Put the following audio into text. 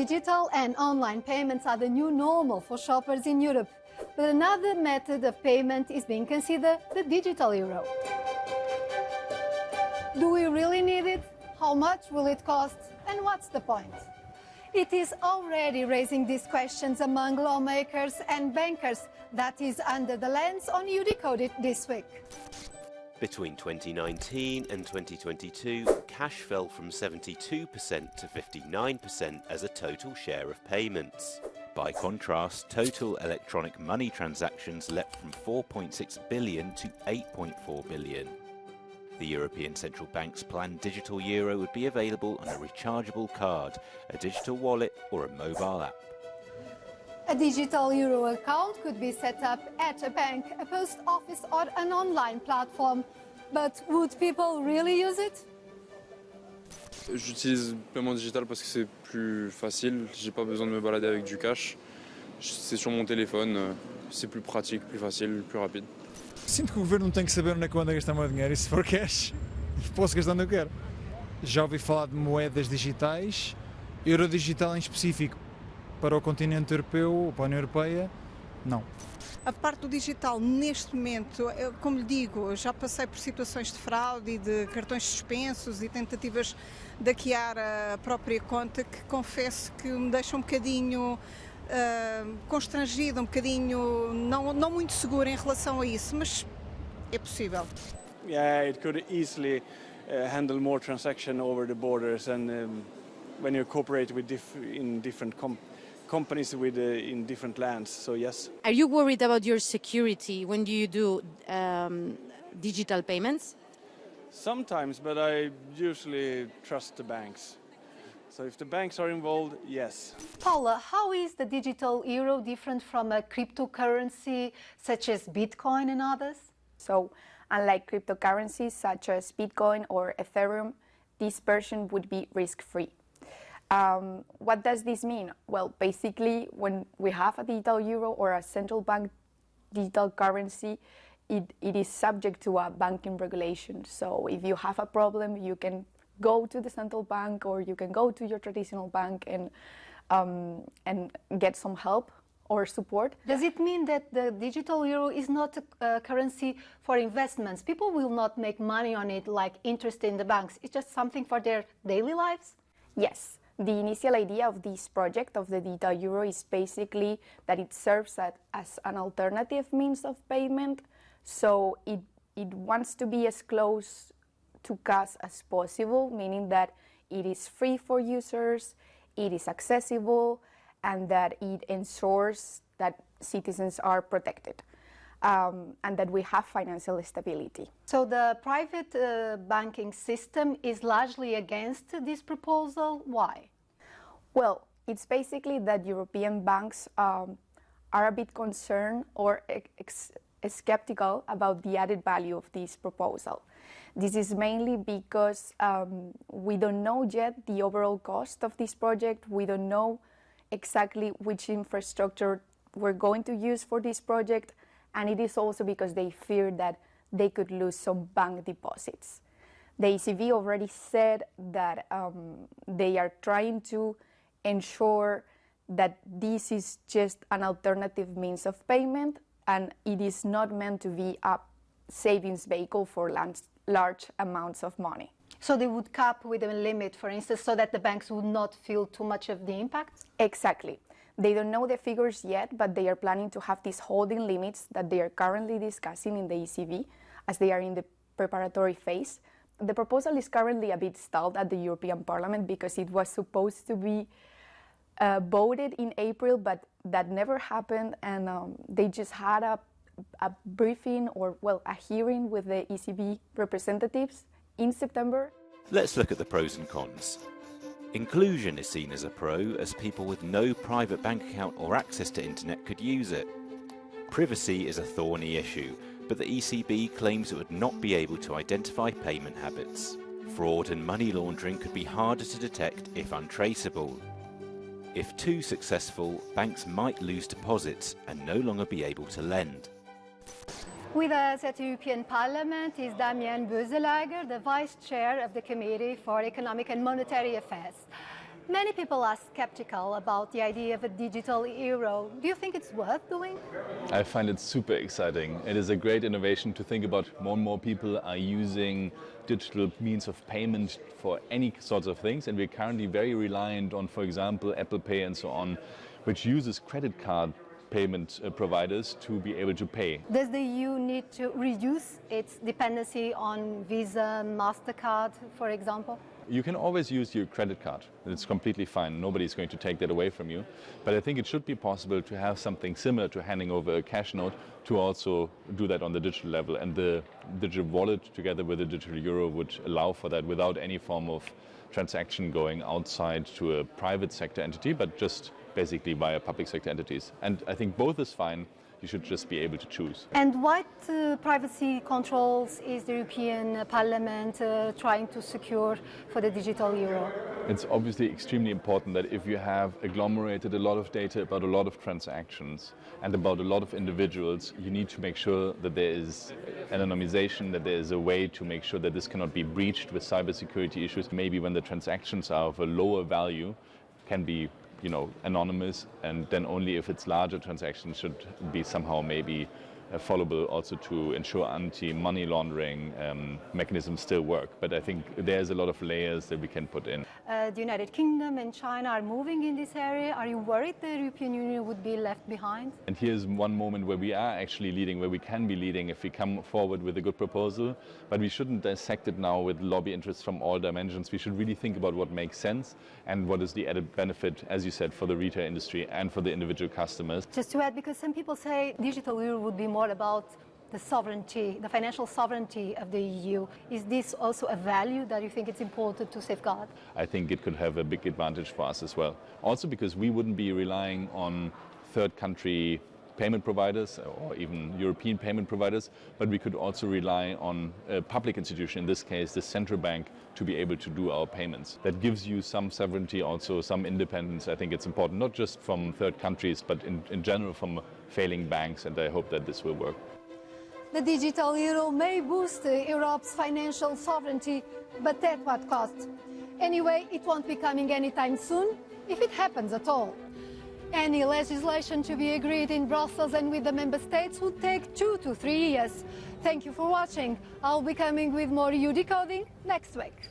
Digital and online payments are the new normal for shoppers in Europe. But another method of payment is being considered the digital euro. Do we really need it? How much will it cost? And what's the point? It is already raising these questions among lawmakers and bankers. That is under the lens on eu-decoded this week. Between 2019 and 2022, cash fell from 72% to 59% as a total share of payments. By contrast, total electronic money transactions leapt from 4.6 billion to 8.4 billion. The European Central Bank's planned digital euro would be available on a rechargeable card, a digital wallet or a mobile app. A digital euro account could be set up at a bank, a post office or an online platform. But would people really use it? J'utilise le paiement digital parce que c'est plus facile, j'ai pas besoin de me balader avec du cash. C'est sur mon téléphone, c'est plus pratique, plus facile, plus rapide. Sinto que o governo não tem que saber onde é que eu ando a gastar o meu dinheiro e se for cash, posso gastar onde eu quero. Já ouvi falar de moedas digitais, euro digital em específico para o continente europeu ou para a União Europeia, não. A parte do digital, neste momento, como lhe digo, já passei por situações de fraude e de cartões suspensos e tentativas de hackear a própria conta que confesso que me deixa um bocadinho constrangida, um bocadinho não muito segura em relação a isso, mas é possível. Yeah, it could easily handle more transaction over the borders and when you cooperate with in different companies in different lands, so yes. Are you worried about your security when you do digital payments? Sometimes, but I usually trust the banks. So if the banks are involved, yes. Paula, how is the digital euro different from a cryptocurrency such as Bitcoin and others? So, unlike cryptocurrencies such as Bitcoin or Ethereum, this version would be risk-free. What does this mean? Well, basically, when we have a digital euro or a central bank digital currency, it is subject to a banking regulation. So if you have a problem, you can go to the central bank or you can go to your traditional bank and get some help or support. Does it mean that the digital euro is not a currency for investments? People will not make money on it like interest in the banks. It's just something for their daily lives? Yes. The initial idea of this project of the digital euro is basically that it serves as an alternative means of payment. So it wants to be as close to cash as possible, meaning that it is free for users, it is accessible, and that it ensures that citizens are protected. And that we have financial stability. So the private banking system is largely against this proposal. Why? Well, it's basically that European banks are a bit concerned or skeptical about the added value of this proposal. This is mainly because we don't know yet the overall cost of this project. We don't know exactly which infrastructure we're going to use for this project. And it is also because they fear that they could lose some bank deposits. The ECB already said that they are trying to ensure that this is just an alternative means of payment and it is not meant to be a savings vehicle for large amounts of money. So they would cap with a limit, for instance, so that the banks would not feel too much of the impact? Exactly. They don't know the figures yet, but they are planning to have these holding limits that they are currently discussing in the ECB as they are in the preparatory phase. The proposal is currently a bit stalled at the European Parliament because it was supposed to be voted in April, but that never happened, and they just had a briefing or, well, a hearing with the ECB representatives in September. Let's look at the pros and cons. Inclusion is seen as a pro, as people with no private bank account or access to internet could use it. Privacy is a thorny issue, but the ECB claims it would not be able to identify payment habits. Fraud and money laundering could be harder to detect if untraceable. If too successful, banks might lose deposits and no longer be able to lend. With us at the European Parliament is Damian Boeselager, the Vice Chair of the Committee for Economic and Monetary Affairs. Many people are skeptical about the idea of a digital euro. Do you think it's worth doing? I find it super exciting. It is a great innovation to think about. More and more people are using digital means of payment for any sorts of things, and we're currently very reliant on, for example, Apple Pay and so on, which uses credit card payment providers to be able to pay. Does the EU need to reduce its dependency on Visa, MasterCard, for example? You can always use your credit card. It's completely fine. Nobody's going to take that away from you. But I think it should be possible to have something similar to handing over a cash note to also do that on the digital level. And the digital wallet together with the digital euro would allow for that without any form of transaction going outside to a private sector entity, but just basically via public sector entities. And I think both is fine. You should just be able to choose. And what privacy controls is the European Parliament trying to secure for the digital euro? It's obviously extremely important that if you have agglomerated a lot of data about a lot of transactions and about a lot of individuals, you need to make sure that there is anonymization, that there is a way to make sure that this cannot be breached with cybersecurity issues. Maybe when the transactions are of a lower value, can be anonymous, and then only if it's larger transactions should be somehow maybe followable also to ensure anti-money laundering mechanisms still work. But I think there's a lot of layers that we can put in. The United Kingdom and China are moving in this area. Are you worried the European Union would be left behind? And here's one moment where we are actually leading, where we can be leading if we come forward with a good proposal. But we shouldn't dissect it now with lobby interests from all dimensions. We should really think about what makes sense and what is the added benefit, as you said, for the retail industry and for the individual customers. Just to add, because some people say digital euro would be more about the sovereignty, the financial sovereignty of the EU. Is this also a value that you think it's important to safeguard? I think it could have a big advantage for us as well. Also because we wouldn't be relying on third country payment providers or even European payment providers, but we could also rely on a public institution, in this case the central bank, to be able to do our payments. That gives you some sovereignty, also some independence. I think it's important, not just from third countries, but in general from failing banks, and I hope that this will work. The digital euro may boost Europe's financial sovereignty, but at what cost? Anyway, it won't be coming anytime soon, if it happens at all. Any legislation to be agreed in Brussels and with the member states would take 2 to 3 years. Thank you for watching. I'll be coming with more eu-decoding next week.